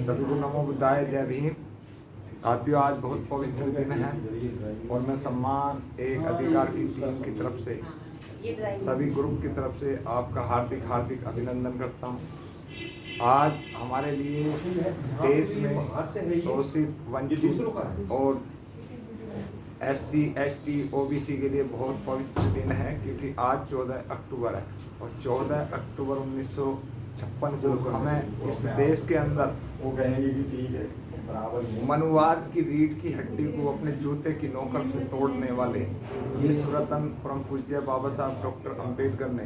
सभी को नमो बुद्धाय, जय भीम। साथियों, आज बहुत पवित्र दिन है और मैं सम्मान एक अधिकार की टीम की तरफ से, सभी ग्रुप की तरफ से आपका हार्दिक हार्दिक अभिनंदन करता हूँ। आज हमारे लिए देश में शोषित, वंचित और SC, ST, OBC के लिए बहुत पवित्र दिन है, क्योंकि आज 14 अक्टूबर है और 14 अक्टूबर 1956 को हमें इस देश के अंदर मनुवाद की रीढ़ की हड्डी को अपने जूते की नोक से तोड़ने वाले विश्व रत्न परम पूज्य बाबा साहब डॉक्टर अंबेडकर ने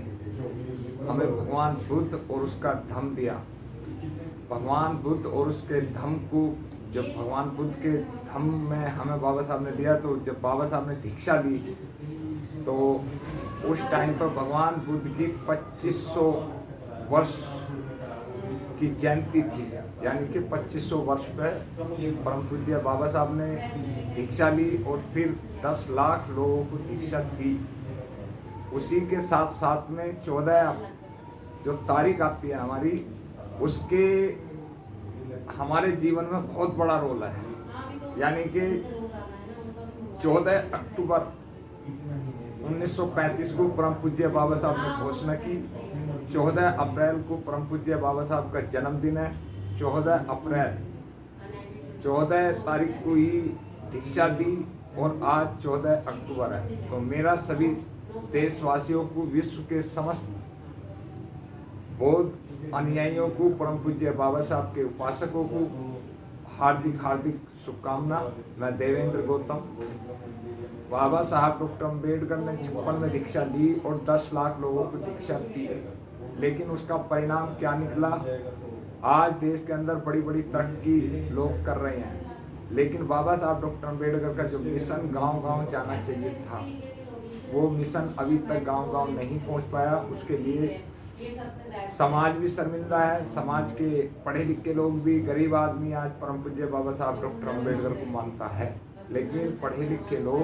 हमें भगवान बुद्ध और उसका धम्म दिया। भगवान बुद्ध और उसके धम्म को, जब भगवान बुद्ध के धम्म में हमें बाबा साहब ने दिया, तो जब बाबा साहब ने दीक्षा ली तो उस टाइम पर भगवान बुद्ध की 2500 वर्ष की जयंती थी, यानी कि 2500 वर्ष पे परम पूज्य बाबा साहब ने दीक्षा ली और फिर 10 लाख लोगों को दीक्षा दी। उसी के साथ साथ में 14 जो तारीख आती है हमारी, उसके हमारे जीवन में बहुत बड़ा रोल है। यानी कि 14 अक्टूबर 1935 को परम पूज्य बाबा साहब ने घोषणा की। 14 अप्रैल को परम पूज्य बाबा साहब का जन्मदिन है। 14 अप्रैल 14 तारीख को ही दीक्षा दी और आज 14 अक्टूबर है। तो मेरा सभी देशवासियों को, विश्व के समस्त बौद्ध अनुयायियों को, परम पूज्य बाबा साहब के उपासकों को हार्दिक हार्दिक शुभकामना। मैं देवेंद्र गौतम। बाबा साहब डॉक्टर अंबेडकर ने 56 में दीक्षा ली और 10 लाख लोगों को दीक्षा दी, लेकिन उसका परिणाम क्या निकला? आज देश के अंदर बड़ी बड़ी तरक्की लोग कर रहे हैं, लेकिन बाबा साहब डॉक्टर अंबेडकर का जो मिशन गांव-गांव जाना चाहिए था, वो मिशन अभी तक गांव-गांव नहीं पहुंच पाया। उसके लिए समाज भी शर्मिंदा है। समाज के पढ़े लिखे लोग भी, गरीब आदमी आज परम पूज्य बाबा साहब डॉक्टर अंबेडकर को मानता है, लेकिन पढ़े लिखे लोग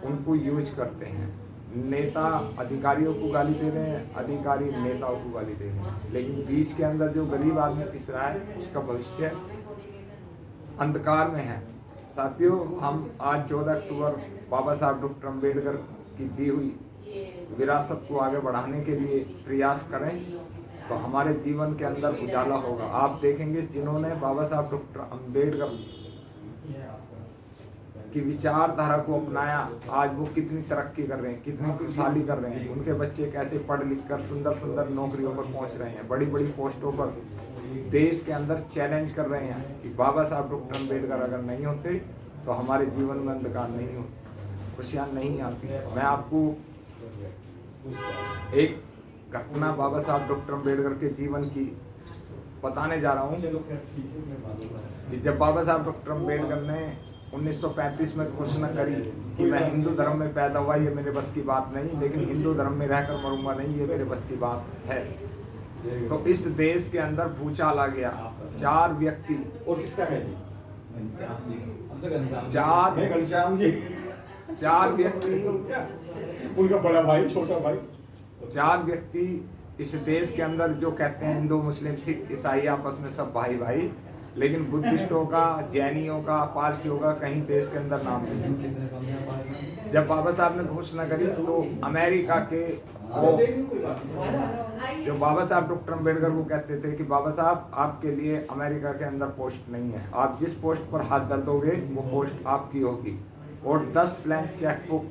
उनको यूज करते हैं। नेता अधिकारियों को गाली दे रहे हैं, अधिकारी नेताओं को गाली दे रहे हैं, लेकिन बीच के अंदर जो गरीब आदमी पिस रहा है, उसका भविष्य अंधकार में है। साथियों, हम आज 14 अक्टूबर बाबा साहब डॉक्टर अंबेडकर की दी हुई विरासत को आगे बढ़ाने के लिए प्रयास करें, तो हमारे जीवन के अंदर उजाला होगा। आप देखेंगे, जिन्होंने बाबा साहब डॉक्टर अंबेडकर की विचारधारा को अपनाया, आज वो कितनी तरक्की कर रहे हैं, कितनी खुशहाली कर रहे हैं। उनके बच्चे कैसे पढ़ लिख कर सुंदर सुंदर नौकरियों पर पहुंच रहे हैं, बड़ी बड़ी पोस्टों पर देश के अंदर चैलेंज कर रहे हैं कि बाबा साहब डॉक्टर अंबेडकर अगर नहीं होते तो हमारे जीवन में अंधकार नहीं हो, खुशियाँ नहीं आती। मैं आपको एक घटना बाबा साहब डॉक्टर अंबेडकर के जीवन की बताने जा रहा हूँ कि जब बाबा साहब डॉक्टर अंबेडकर ने 1935 में घोषणा करी कि मैं हिंदू धर्म में पैदा हुआ, ये मेरे बस की बात नहीं, लेकिन हिंदू धर्म में रहकर मरूंगा नहीं, ये मेरे बस की बात है, तो इस देश के अंदर भूचाल आ गया। 4 व्यक्ति, और किसका है? 4 व्यक्ति, उनका बड़ा भाई, छोटा भाई, 4 व्यक्ति इस देश के अंदर जो कहते हैं हिंदू, मुस्लिम, सिख, ईसाई आपस में सब भाई भाई, लेकिन बुद्धिस्टों का, जैनियों का, पारसियों का कहीं देश के अंदर नाम नहीं। जब बाबा साहब ने घोषणा करी तो अमेरिका के जो बाबा साहब डॉक्टर अंबेडकर को कहते थे कि बाबा साहब, आपके लिए अमेरिका के अंदर पोस्ट नहीं है, आप जिस पोस्ट पर हाथ धर दोगे वो पोस्ट आपकी होगी। और 10 ब्लैंक चेक बुक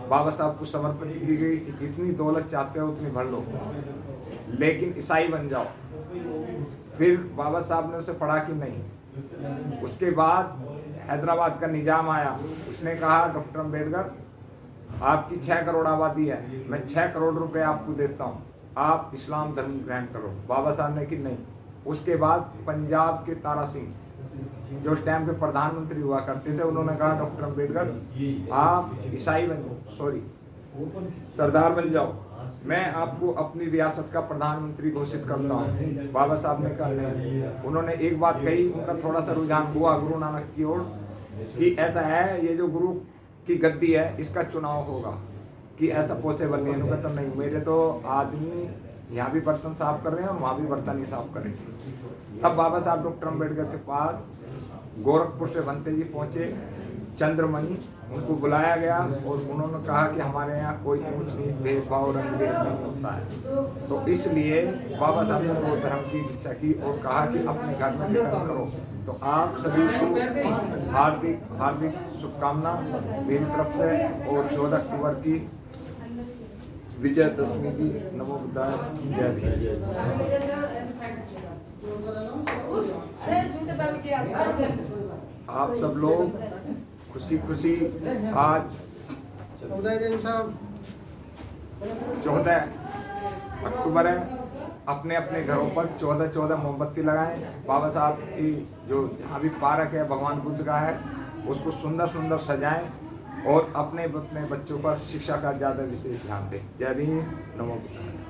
बाबा साहब को समर्पित की गई कि जितनी दौलत चाहते हो उतनी भर लो, लेकिन ईसाई बन जाओ। फिर बाबा साहब ने उसे पढ़ा कि नहीं। उसके बाद हैदराबाद का निजाम आया, उसने कहा डॉक्टर अंबेडकर, आपकी 6 करोड़ आबादी है, मैं 6 करोड़ रुपए आपको देता हूँ, आप इस्लाम धर्म ग्रहण करो। बाबा साहब ने कि नहीं। उसके बाद पंजाब के तारा सिंह, जो उस टाइम के प्रधानमंत्री हुआ करते थे, उन्होंने कहा डॉक्टर अंबेडकर, आप ईसाई बन जाओ, सरदार बन जाओ, मैं आपको अपनी रियासत का प्रधानमंत्री घोषित करता हूँ। बाबा साहब ने कहा नहीं। उन्होंने एक बात कही, उनका थोड़ा सा रुझान हुआ गुरु नानक की ओर कि ऐसा है, ये जो गुरु की गद्दी है इसका चुनाव होगा, कि ऐसा पॉसिबल नहीं। उन्होंने कहा नहीं, मेरे तो आदमी यहाँ भी बर्तन साफ कर रहे हैं और वहाँ भी बर्तन ही साफ करेंगे। तब बाबा साहब डॉक्टर अम्बेडकर के पास गोरखपुर से भंते जी पहुँचे, चंद्रमणि, उनको बुलाया गया और उन्होंने कहा कि हमारे यहाँ कोई ऊंच नीच भेदभाव रंग भेद नहीं होता है। तो इसलिए बाबा साहब ने बौद्ध धर्म की इच्छा की और कहा कि अपने घर में रिटर्न करो। तो आप सभी को हार्दिक हार्दिक शुभकामना मेरी तरफ से, और 14 अक्टूबर की विजयदशमी की नमो बुद्धाय, जय भीम। आप सब लोग खुशी खुशी आज 14 अक्टूबर है, अपने अपने घरों पर 14 मोमबत्ती लगाएं। बाबा साहब की जो जहाँ भी पार्क है भगवान बुद्ध का है, उसको सुंदर सुंदर सजाएं और अपने अपने बच्चों पर शिक्षा का ज़्यादा विशेष ध्यान दें। जय भीम, नमो बुद्धाय।